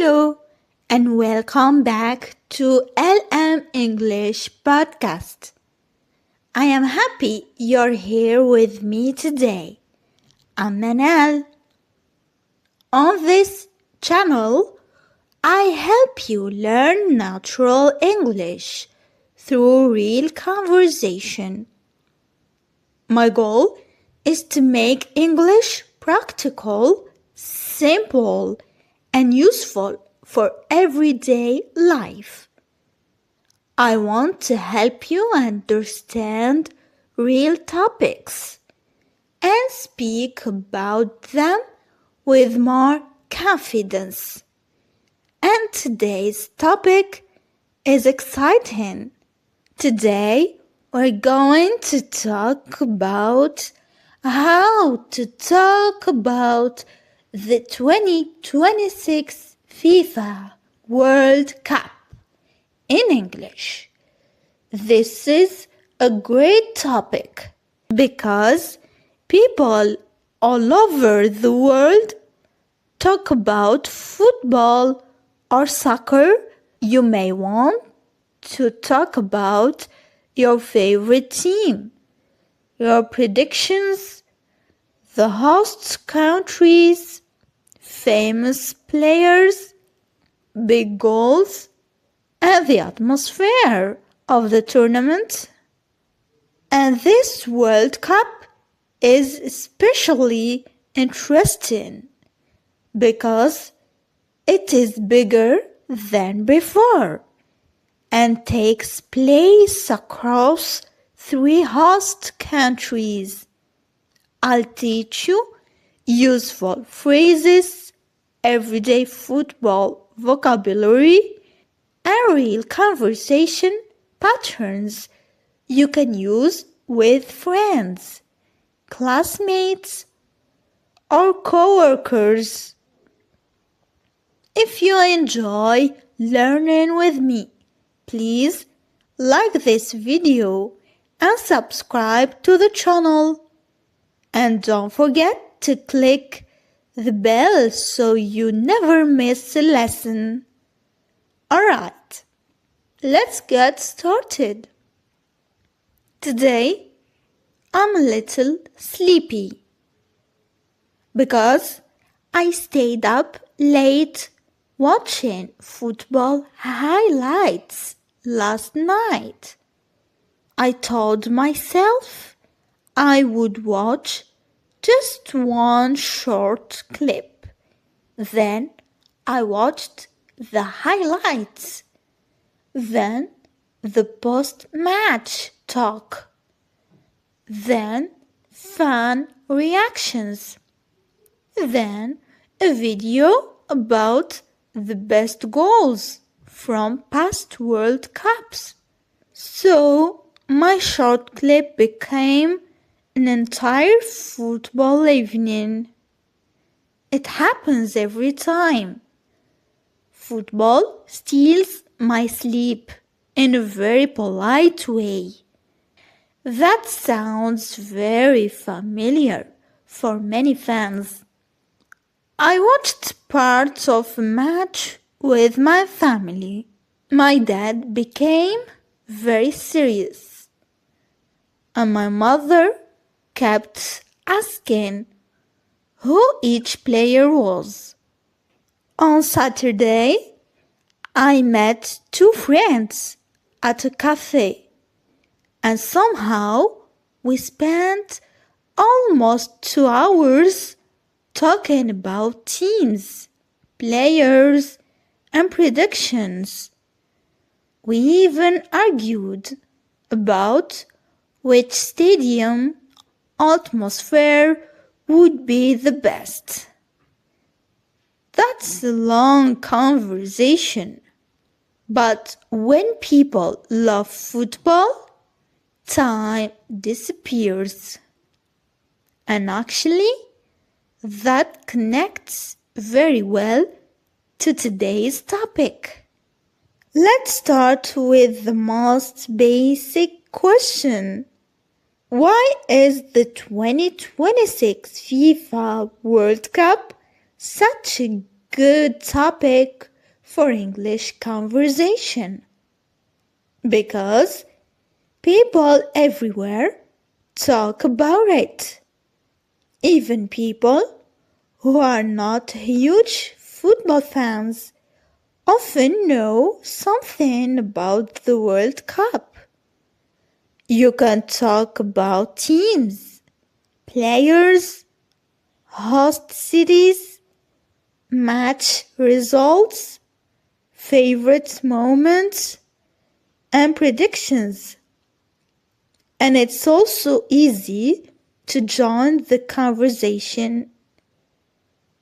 Hello and welcome back to LM English podcast. I am happy you're here with me today. I'm Manal. On this channel, I help you learn natural English through real conversation. My goal is to make English practical, simple, and useful for everyday life. I want to help you understand real topics and speak about them with more confidence. And today's topic is exciting. Today we're going to talk about how to talk about the 2026 FIFA World Cup in English. This is a great topic because people all over the world talk about football or soccer. You may want to talk about your favorite team, your predictions, the host countries, famous players, big goals, and the atmosphere of the tournament. And this World Cup is especially interesting because it is bigger than before and takes place across 3 host countries. I'll teach you useful phrases, everyday football vocabulary, and real conversation patterns you can use with friends, classmates, or co-workers. If you enjoy learning with me, please like this video and subscribe to the channel. And don't forget to click the bell so you never miss a lesson. Alright, let's get started. Today, I'm a little sleepy because I stayed up late watching football highlights last night. I told myself I would watch just one short clip. Then I watched the highlights. Then the post-match talk. Then fan reactions. Then a video about the best goals from past World Cups. So my short clip became an entire football evening. It happens every time. Football steals my sleep in a very polite way. That sounds very familiar for many fans. I watched parts of a match with my family. My dad became very serious, and my mother kept asking who each player was. On Saturday, I met 2 friends at a cafe, and somehow we spent almost 2 hours talking about teams, players, and predictions. We even argued about which stadium atmosphere would be the best. That's a long conversation. But when people love football, time disappears. And actually, that connects very well to today's topic. Let's start with the most basic question. Why is the 2026 FIFA World Cup such a good topic for English conversation because people everywhere talk about it. Even people who are not huge football fans often know something about the World Cup. You can talk about teams, players, host cities, match results, favorite moments, and predictions. And it's also easy to join the conversation.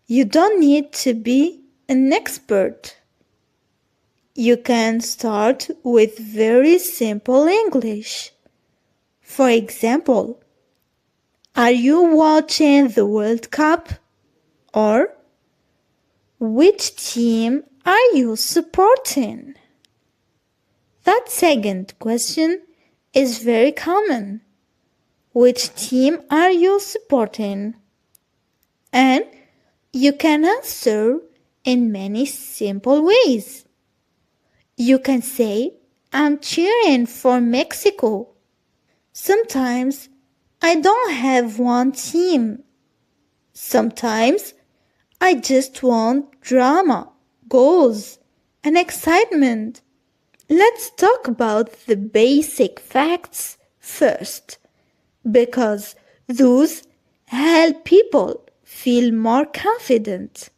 You don't need to be an expert. You can start with very simple English. For example, are you watching the World Cup? Or which team are you supporting? That second question is very common. Which team are you supporting? And you can answer in many simple ways. You can say, I'm cheering for Mexico. Sometimes I don't have one team. Sometimes I just want drama, goals, and excitement. Let's talk about the basic facts first, because those help people feel more confident.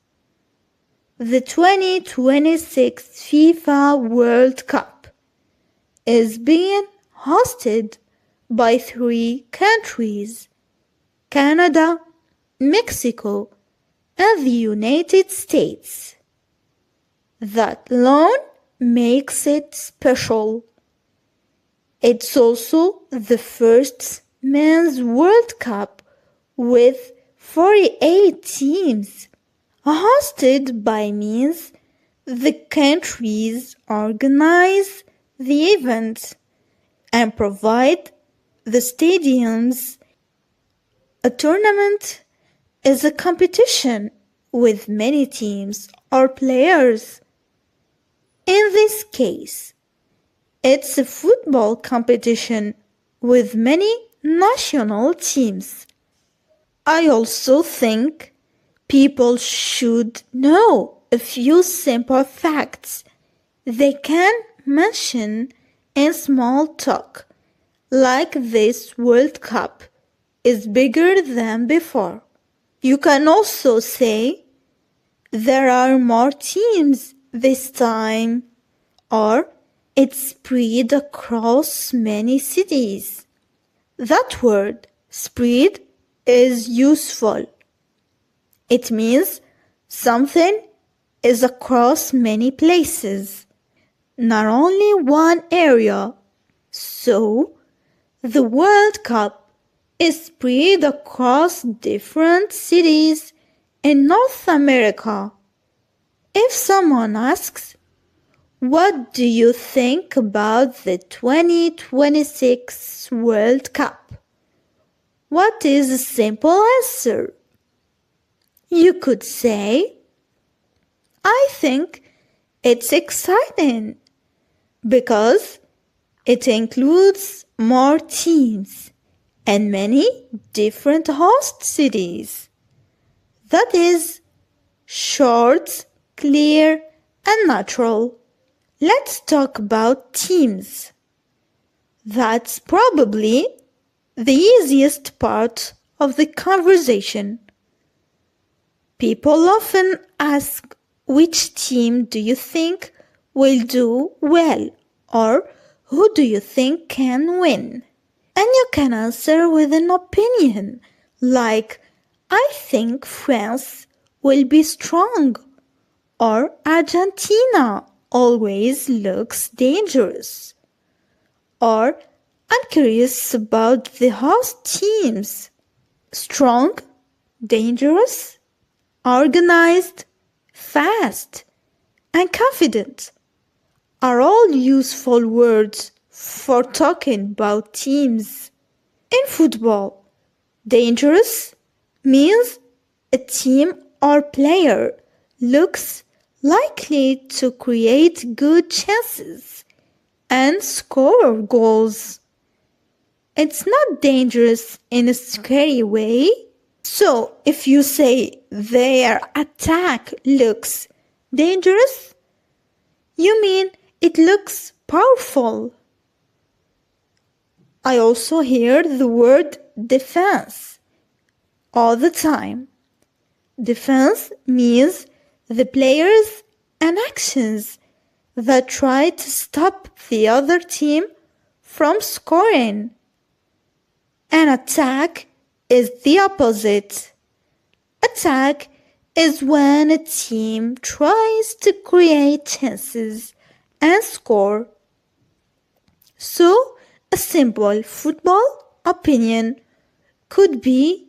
The 2026 FIFA World Cup is being hosted by 3 countries: Canada, Mexico, and the United States. That alone makes it special. It's also the first men's World Cup with 48 teams. Hosted by means the countries organize the event and provide the stadiums. A tournament is a competition with many teams or players. In this case, it's a football competition with many national teams. I also think people should know a few simple facts they can mention in small talk, like this World Cup is bigger than before. You can also say there are more teams this time, or it's spread across many cities. That word, spread, is useful. It means something is across many places, not only one area. So, the World Cup is spread across different cities in North America. If someone asks, what do you think about the 2026 World Cup? What is a simple answer? You could say, I think it's exciting because it includes more teams and many different host cities. That is short, clear, and natural. Let's talk about teams. That's probably the easiest part of the conversation. People often ask, which team do you think will do well? Or who do you think can win? And you can answer with an opinion, like, I think France will be strong, or Argentina always looks dangerous, or I'm curious about the host teams. Strong, dangerous, organized, fast, and confident are all useful words for talking about teams. In football, dangerous means a team or player looks likely to create good chances and score goals. It's not dangerous in a scary way. So, if you say their attack looks dangerous, you mean it looks powerful. I also hear the word defense all the time. Defense means the players and actions that try to stop the other team from scoring. An attack is the opposite. Attack is when a team tries to create chances and score. So, a simple football opinion could be,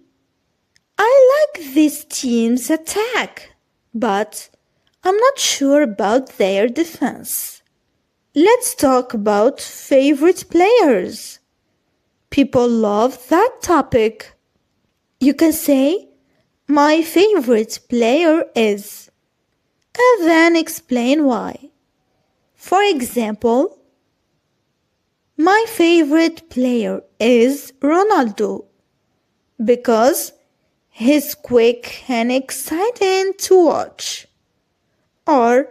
I like this team's attack, but I'm not sure about their defense. Let's talk about favorite players. People love that topic. You can say, my favorite player is, and then explain why. For example, my favorite player is Ronaldo because he's quick and exciting to watch. Or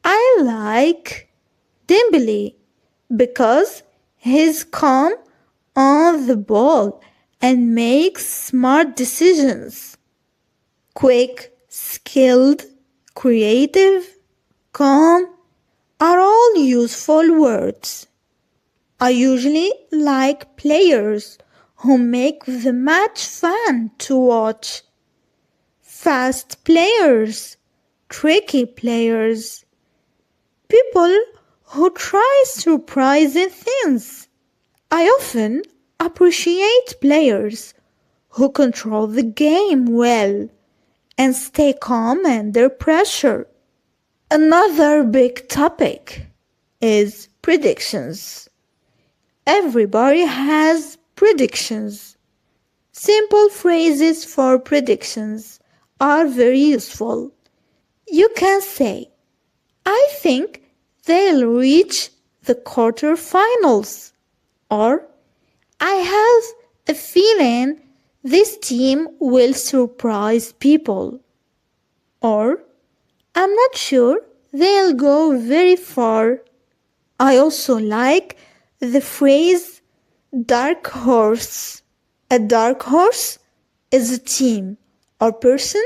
I like Dembele because he's calm on the ball and makes smart decisions. Quick, skilled, creative, calm are all useful words. I usually like players who make the match fun to watch. Fast players, tricky players, people who try surprising things. I often appreciate players who control the game well and stay calm under pressure. Another big topic is predictions. Everybody has predictions. Simple phrases for predictions are very useful. You can say, I think they'll reach the quarterfinals. Or, I have a feeling this team will surprise people. Or, I'm not sure they'll go very far. I also like the phrase dark horse. A dark horse is a team or person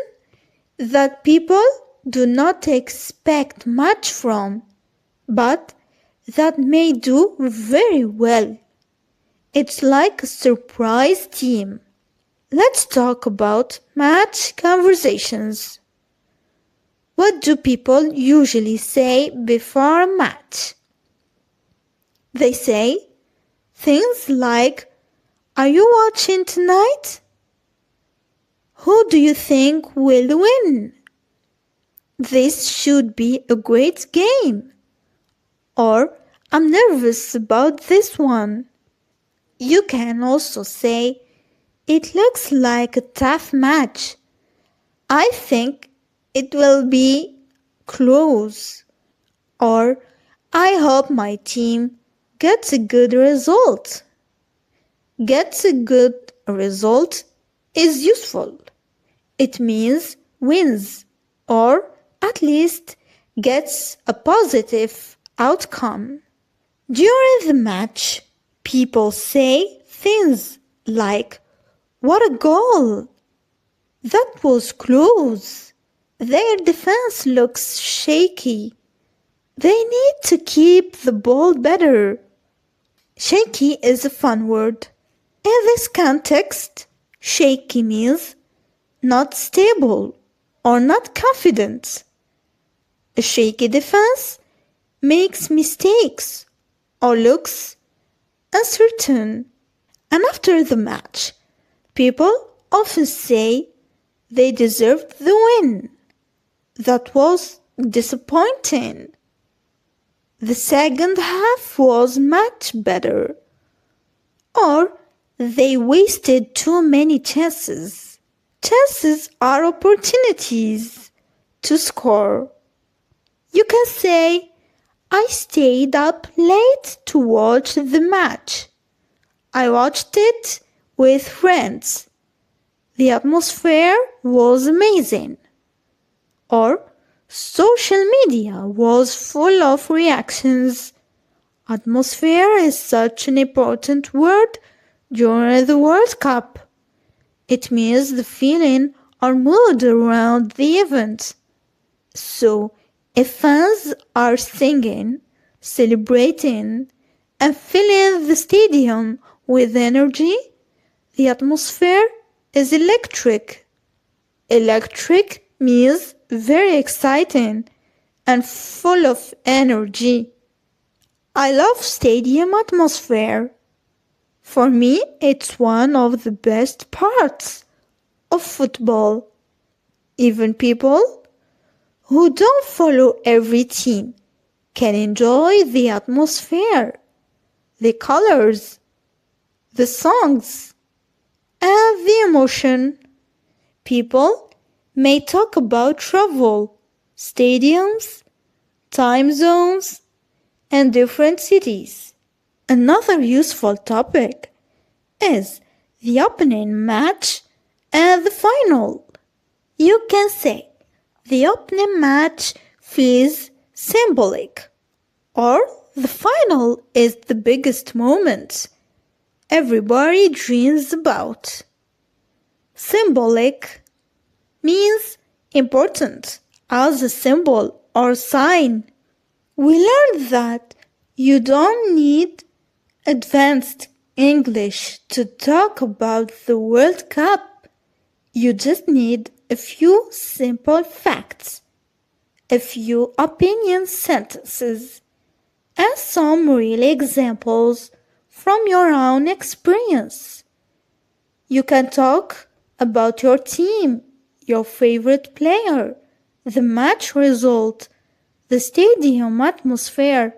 that people do not expect much from, but that may do very well. It's like a surprise team. Let's talk about match conversations. What do people usually say before a match? They say things like, are you watching tonight? Who do you think will win? This should be a great game. Or, I'm nervous about this one. You can also say, it looks like a tough match. I think it will be close. Or, I hope my team gets a good result. Gets a good result is useful. It means wins, or at least gets a positive outcome. During the match, people say things like, what a goal! That was close. Their defense looks shaky. They need to keep the ball better. Shaky is a fun word. In this context, shaky means not stable or not confident. A shaky defense makes mistakes or looks uncertain. And after the match, people often say they deserved the win. That was disappointing. The second half was much better. Or they wasted too many chances. Chances are opportunities to score. can say, I stayed up late to watch the match. I watched it with friends. The atmosphere was amazing. Or, social media was full of reactions. Atmosphere is such an important word during the World Cup. It means the feeling or mood around the event. So, if fans are singing, celebrating, and filling the stadium with energy, the atmosphere is electric. Electric means very exciting and full of energy. I love stadium atmosphere. For me, it's one of the best parts of football. Even people who don't follow every team can enjoy the atmosphere, the colors, the songs, and the emotion. People may talk about travel, stadiums, time zones, and different cities. Another useful topic is the opening match and the final. You can say the opening match feels symbolic, or the final is the biggest moment everybody dreams about. Symbolic means important as a symbol or sign. We learned that you don't need advanced English to talk about the World Cup. You just need a few simple facts, a few opinion sentences, and some real examples from your own experience. You can talk about your team, your favorite player, the match result, the stadium atmosphere,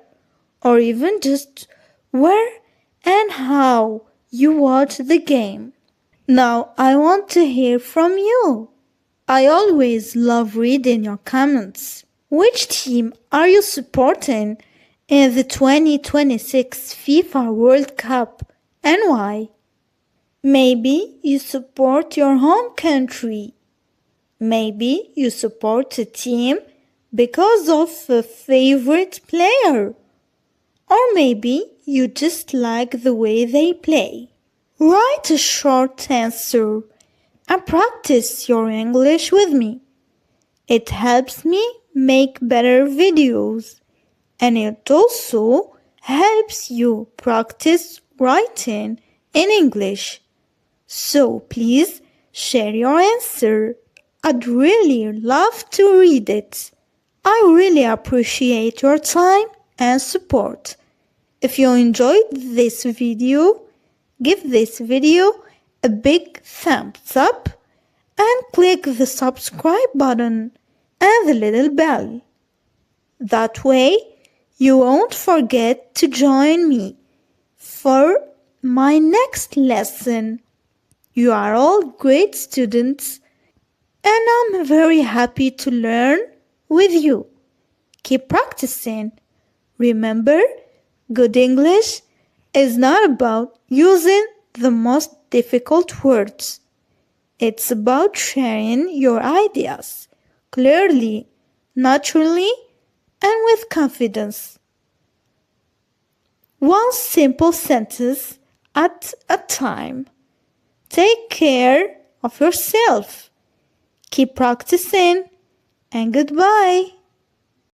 or even just where and how you watch the game. Now I want to hear from you. I always love reading your comments. Which team are you supporting in the 2026 FIFA World Cup and why? Maybe you support your home country. Maybe you support a team because of a favorite player. Or maybe you just like the way they play. Write a short answer and practice your English with me. It helps me make better videos, and it also helps you practice writing in English. So please share your answer. I'd really love to read it. I really appreciate your time and support. If you enjoyed this video, give this video a big thumbs up and click the subscribe button and the little bell. That way, you won't forget to join me for my next lesson. You are all great students, and I'm very happy to learn with you. Keep practicing. Remember, good English is not about using the most difficult words. It's about sharing your ideas clearly, naturally, and with confidence. One simple sentence at a time. Take care of yourself. Keep practicing, and goodbye.